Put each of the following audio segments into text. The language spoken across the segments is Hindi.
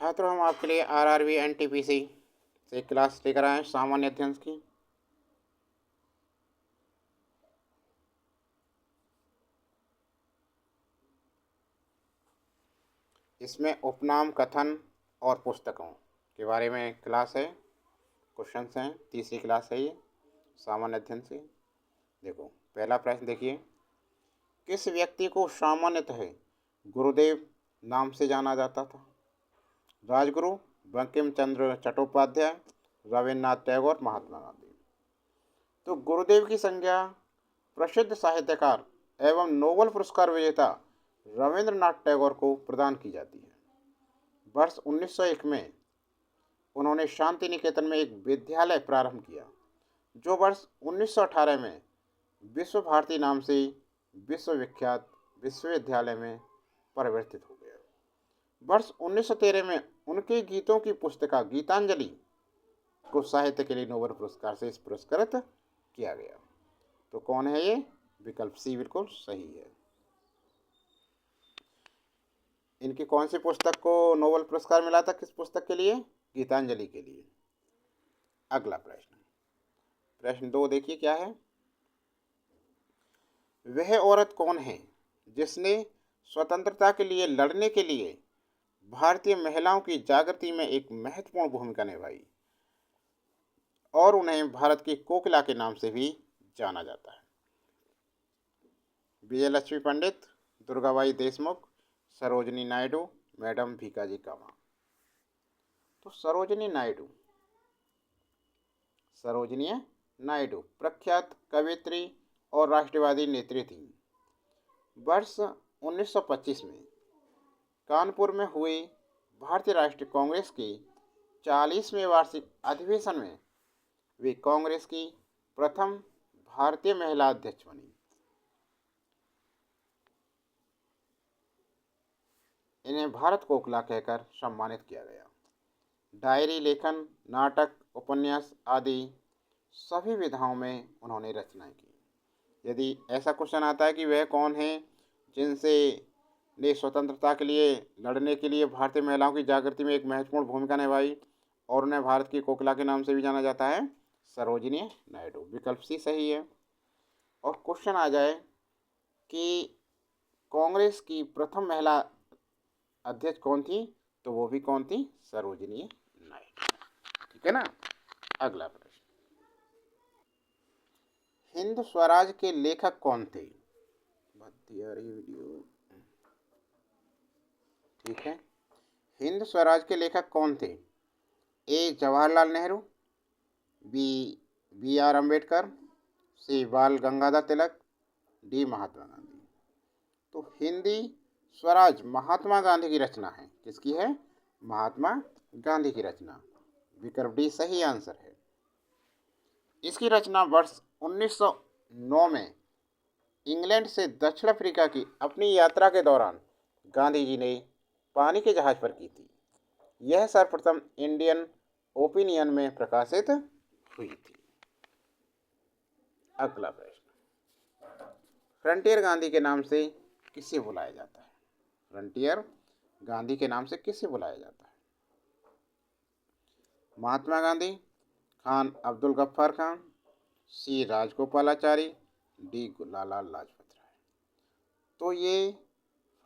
छात्रों, हम आपके लिए आरआरबी एनटीपीसी से क्लास लेकर आए हैं सामान्य अध्ययन की। इसमें उपनाम, कथन और पुस्तकों के बारे में क्लास है। क्वेश्चंस हैं, तीसरी क्लास है ये सामान्य अध्ययन से। देखो, पहला प्रश्न देखिए। किस व्यक्ति को सामान्यतः गुरुदेव नाम से जाना जाता था? राजगुरु, बंकिम चंद्र चट्टोपाध्याय, रविन्द्रनाथ टैगोर, महात्मा गांधी। तो गुरुदेव की संज्ञा प्रसिद्ध साहित्यकार एवं नोबेल पुरस्कार विजेता रविंद्रनाथ टैगोर को प्रदान की जाती है। वर्ष 1901 में उन्होंने शांति निकेतन में एक विद्यालय प्रारंभ किया, जो वर्ष 1918 में विश्व भारती नाम से विश्वविख्यात विश्वविद्यालय में परिवर्तित हो गया। वर्ष 1913 में उनके गीतों की पुस्तिका गीतांजलि को साहित्य के लिए नोबेल पुरस्कार से पुरस्कृत किया गया। तो कौन है ये? विकल्प सी बिल्कुल सही है। इनकी कौन सी पुस्तक को नोबेल पुरस्कार मिला था? किस पुस्तक के लिए? गीतांजलि के लिए। अगला प्रश्न, प्रश्न 2 देखिए क्या है। वह औरत कौन है जिसने स्वतंत्रता के लिए लड़ने के लिए भारतीय महिलाओं की जागृति में एक महत्वपूर्ण भूमिका निभाई और उन्हें भारत की कोकिला के नाम से भी जाना जाता है? विजयलक्ष्मी पंडित, दुर्गाबाई देशमुख, सरोजिनी नायडू, मैडम भीकाजी कामा। तो सरोजिनी नायडू प्रख्यात कवयित्री और राष्ट्रवादी नेत्री थी। वर्ष 1925 में कानपुर में हुए भारतीय राष्ट्रीय कांग्रेस के 40वें वार्षिक अधिवेशन में वे कांग्रेस की प्रथम भारतीय महिला अध्यक्ष बनी। इन्हें भारत कोकिला कहकर सम्मानित किया गया। डायरी लेखन, नाटक, उपन्यास आदि सभी विधाओं में उन्होंने रचनाएं की। यदि ऐसा क्वेश्चन आता है कि वह कौन है जिनसे ने स्वतंत्रता के लिए लड़ने के लिए भारतीय महिलाओं की जागृति में एक महत्वपूर्ण भूमिका निभाई और उन्हें भारत की कोकिला के नाम से भी जाना जाता है, सरोजिनी नायडू। विकल्प सी सही है। और क्वेश्चन आ जाए कि कांग्रेस की प्रथम महिला अध्यक्ष कौन थी, तो वो भी कौन थी? सरोजिनी नायडू। ठीक है ना। अगला प्रश्न, हिंद स्वराज के लेखक कौन थे? वीडियो ठीक है। हिंद स्वराज के लेखक कौन थे? ए जवाहरलाल नेहरू, बी आर अम्बेडकर, सी बाल गंगाधर तिलक, डी महात्मा गांधी। तो हिंदी स्वराज महात्मा गांधी की रचना है। किसकी है? महात्मा गांधी की रचना। विकल्प डी सही आंसर है। इसकी रचना वर्ष 1909 में इंग्लैंड से दक्षिण अफ्रीका की अपनी यात्रा के दौरान गांधी जी ने पानी के जहाज पर की थी। यह सर्वप्रथम इंडियन ओपिनियन में प्रकाशित हुई थी। अगला प्रश्न, फ्रंटियर गांधी के नाम से किसे बुलाया जाता है? फ्रंटियर गांधी के नाम से किसे बुलाया जाता है? महात्मा गांधी, खान अब्दुल गफ्फार खान, सी राजगोपालाचारी, डी लाला लाजपत राय। तो ये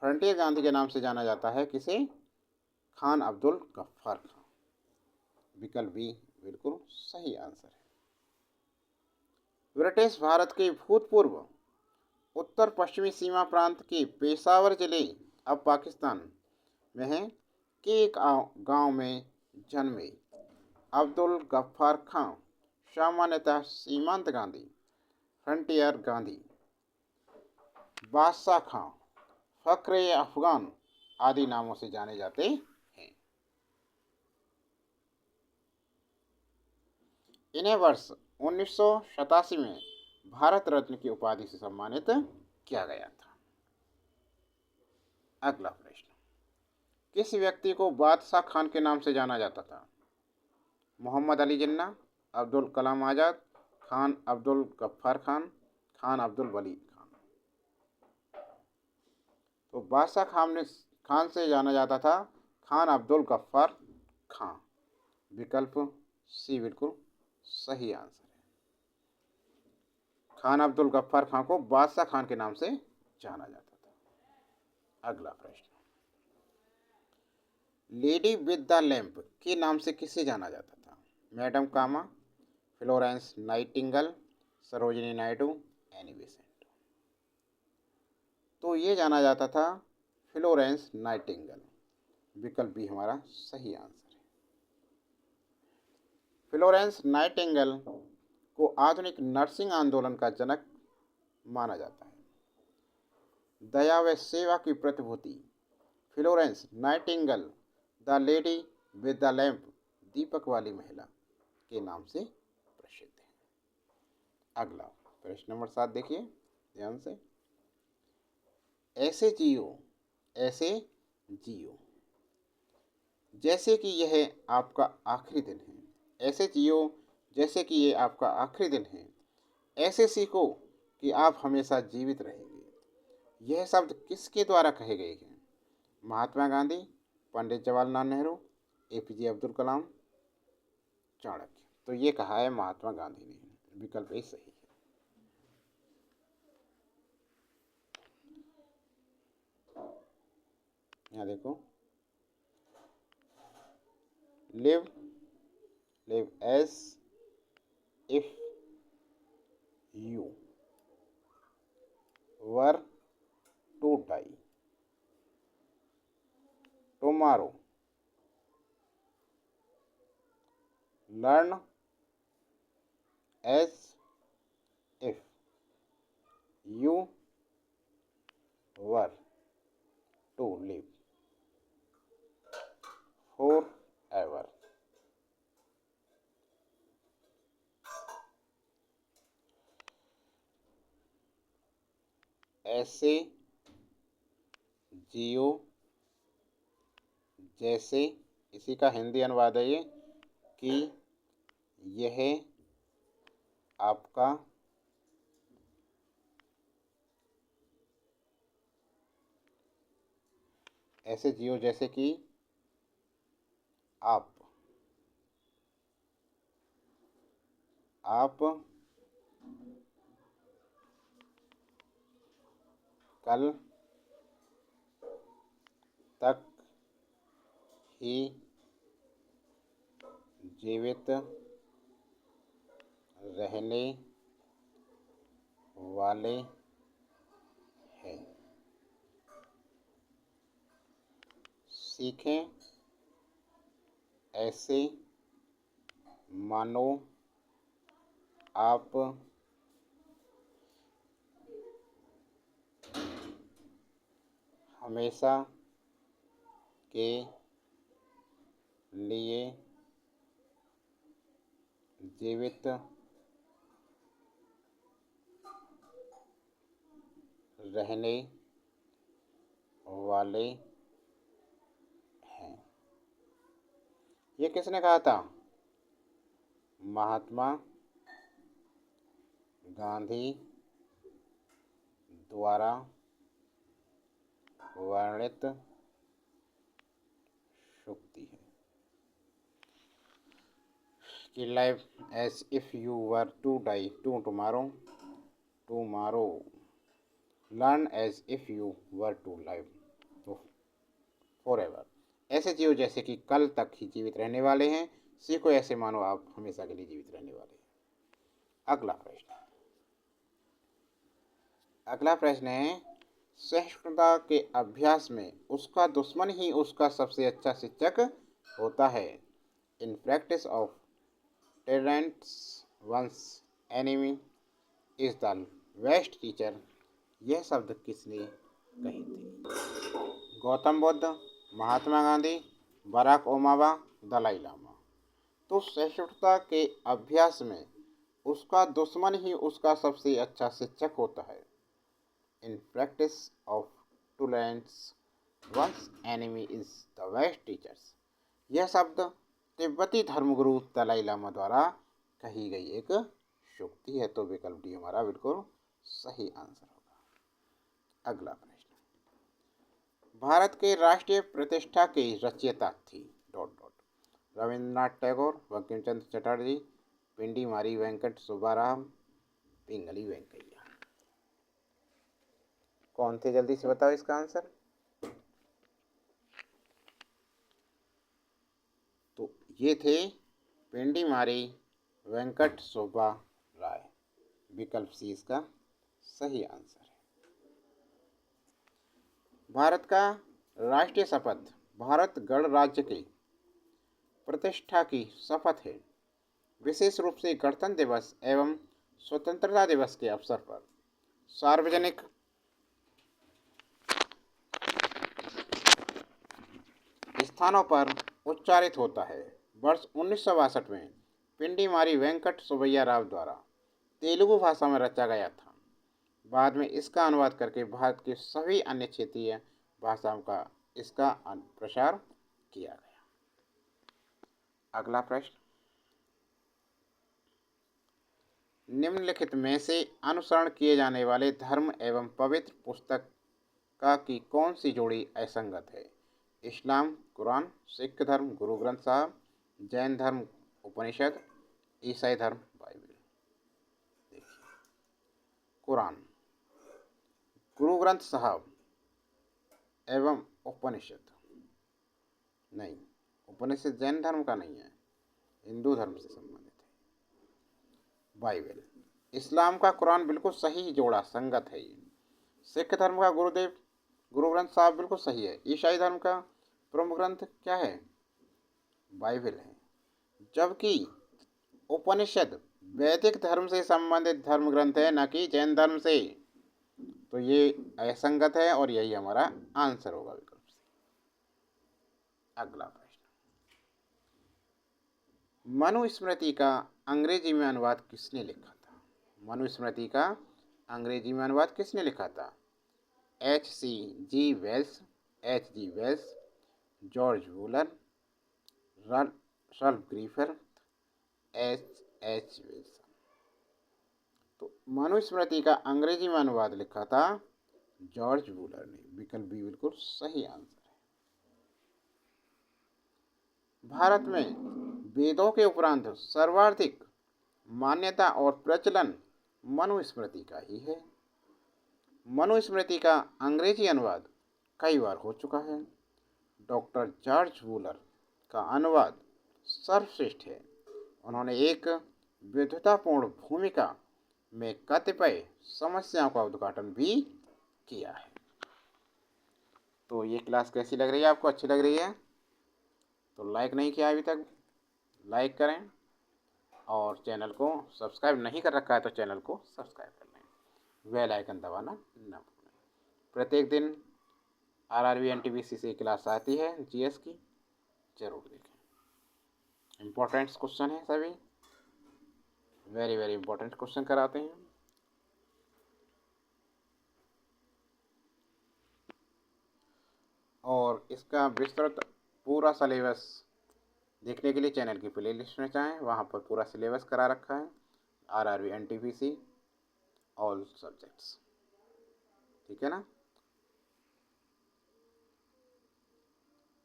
फ्रंटियर गांधी के नाम से जाना जाता है किसे? खान अब्दुल गफ्फार खान। विकल्प बी बिल्कुल सही आंसर है। ब्रिटिश भारत के भूतपूर्व उत्तर पश्चिमी सीमा प्रांत के पेशावर जिले अब पाकिस्तान में है कि एक गांव में जन्मे अब्दुल गफ्फार खां सामान्यतः सीमांत गांधी, फ्रंटियर गांधी, बादशाह खां, फक्रे अफगान आदि नामों से जाने जाते हैं। इन्हें वर्ष 1987 में भारत रत्न की उपाधि से सम्मानित किया गया था। अगला प्रश्न, किस व्यक्ति को बादशाह खान के नाम से जाना जाता था? मोहम्मद अली जिन्ना, अब्दुल कलाम आज़ाद, खान अब्दुल गफ्फार खान, खान अब्दुल वली खान। तो बादशाह खान से जाना जाता था खान अब्दुल गफ्फार खां। विकल्प सी बिल्कुल सही आंसर है। खान अब्दुल गफ्फार खां को बादशाह खान के नाम से जाना जाता था। अगला प्रश्न, लेडी विद द लैंप के नाम से किसे जाना जाता था? Madam Cama, Florence Nightingale, Sarojini Naidu, Annie Besant. तो ये जाना जाता था फ्लोरेंस नाइटिंगेल। विकल्प बी हमारा सही आंसर है। फ्लोरेंस नाइटिंगेल को आधुनिक नर्सिंग आंदोलन का जनक माना जाता है। दया व सेवा की प्रतिभूति Florence Nightingale the lady with the lamp, दीपक वाली महिला के नाम से प्रसिद्ध है। अगला प्रश्न नंबर 7 देखिए ध्यान से। ऐसे जियो, ऐसे जियो जैसे कि यह आपका आखिरी दिन है। ऐसे जियो जैसे कि ये आपका आखिरी दिन है। ऐसे सीखो कि आप हमेशा जीवित रहेंगे। यह शब्द किसके द्वारा कहे गए हैं? महात्मा गांधी, पंडित जवाहरलाल नेहरू, एपीजे अब्दुल कलाम, चाणक्य। तो ये कहा है महात्मा गांधी ने। विकल्प ए सही है। यहाँ देखो, live live as if you were to die tomorrow, learn as if you were to live forever. ऐसे जियो जैसे, इसी का हिंदी अनुवाद है ये कि यह आपका ऐसे जियो जैसे कि आप कल तक ही जीवित रहने वाले हैं। सीखें ऐसे मानो आप हमेशा के लिए जीवित रहने वाले हैं। ये किसने कहा था? महात्मा गांधी द्वारा वर्णित सूक्ति है कि live as if you were to die to tomorrow learn as if you were to live तो फॉर एवर। ऐसे जियो जैसे कि कल तक ही जीवित रहने वाले हैं। सीखो ऐसे मानो आप हमेशा के लिए जीवित रहने वाले हैं। अगला प्रश्न है, सहिष्णुता के अभ्यास में उसका दुश्मन ही उसका सबसे अच्छा शिक्षक होता है। In practice of tolerance one's enemy is the best teacher. यह शब्द किसने कही थी? Gautam Buddha, Mahatma Gandhi, Barack Obama, Dalai Lama. तो सहिष्णुता के अभ्यास में उसका दुश्मन ही उसका सबसे अच्छा शिक्षक होता है। In practice of tolerance one's enemy is the best teachers. यह शब्द तिब्बती धर्मगुरु दलाई लामा द्वारा कही गई एक सूक्ति है। तो विकल्प डी हमारा बिल्कुल सही आंसर होगा। अगला प्रश्न, भारत के राष्ट्रीय प्रतिष्ठा की रचयिता थी डॉट डॉट रविंद्रनाथ टैगोर, बंकिम चंद्र चटर्जी, पिंडी मारी वेंकट सुब्बाराव, पिंगली वेंकैया। कौन थे, जल्दी से बताओ इसका आंसर। तो ये थे पिंडी मारी वेंकट सुब्बा राय। विकल्प सी इसका सही आंसर है। भारत का राष्ट्रीय शपथ भारत गणराज्य की प्रतिष्ठा की शपथ है। विशेष रूप से गणतंत्र दिवस एवं स्वतंत्रता दिवस के अवसर पर सार्वजनिक स्थानों पर उच्चारित होता है। वर्ष 1962 में पिंडी मारी वेंकट सुब्बैया राव द्वारा तेलुगु भाषा में रचा गया था। बाद में इसका अनुवाद करके भारत के सभी अन्य क्षेत्रीय भाषाओं का इसका प्रचार किया गया। अगला प्रश्न, निम्नलिखित में से अनुसरण किए जाने वाले धर्म एवं पवित्र पुस्तक का की कौन सी जोड़ी असंगत है। इस्लाम कुरान, सिख धर्म गुरु ग्रंथ साहब, जैन धर्म उपनिषद, ईसाई धर्म बाइबल। देखिए, कुरान, गुरु ग्रंथ साहब एवं उपनिषद नहीं, उपनिषद जैन धर्म का नहीं है, हिंदू धर्म से संबंधित है। बाइबल, इस्लाम का कुरान बिल्कुल सही जोड़ा संगत है ये। सिख धर्म का गुरु ग्रंथ साहब बिल्कुल सही है। ईसाई धर्म का प्रमुख ग्रंथ क्या है, बाइबल है। जबकि उपनिषद वैदिक धर्म से संबंधित धर्म ग्रंथ है, न कि जैन धर्म से। तो ये असंगत है और यही हमारा आंसर होगा विकल्प से। अगला प्रश्न, मनुस्मृति का अंग्रेजी में अनुवाद किसने लिखा था। मनुस्मृति का अंग्रेजी में अनुवाद किसने लिखा था। H.C.G. Wells, H.G. Wells, George Wooler, Ralph Griffith, H.H. Wilson. तो मनुस्मृति का अंग्रेजी में अनुवाद लिखा था जॉर्ज वूलर ने। विकल्प बी बिल्कुल सही आंसर है। भारत में वेदों के उपरांत सर्वाधिक मान्यता और प्रचलन मनुस्मृति का ही है। मनुस्मृति का अंग्रेजी अनुवाद कई बार हो चुका है। डॉक्टर जॉर्ज वूलर का अनुवाद सर्वश्रेष्ठ है। उन्होंने एक विद्वतापूर्ण भूमिका में कतिपय समस्याओं का उद्घाटन भी किया है। तो ये क्लास कैसी लग रही है आपको, अच्छी लग रही है तो लाइक नहीं किया अभी तक, लाइक करें, और चैनल को सब्सक्राइब नहीं कर रखा है तो चैनल को सब्सक्राइब कर लें, बेल आइकन दबाना न भूलें। प्रत्येक दिन RRB NTPC से क्लास आती है GS की, जरूर देखें। इम्पोर्टेंट क्वेश्चन है सभी, वेरी वेरी इंपॉर्टेंट क्वेश्चन कराते हैं। और इसका विस्तृत पूरा सिलेबस देखने के लिए चैनल की प्लेलिस्ट में जाएं, वहाँ पर पूरा सिलेबस करा रखा है। RRB NTPC ऑल सब्जेक्ट्स, ठीक है ना।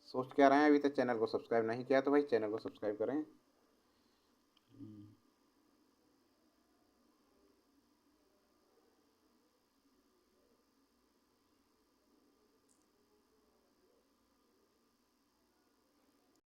सोच क्या रहे हैं, अभी तक चैनल को सब्सक्राइब नहीं किया तो भाई चैनल को सब्सक्राइब करें।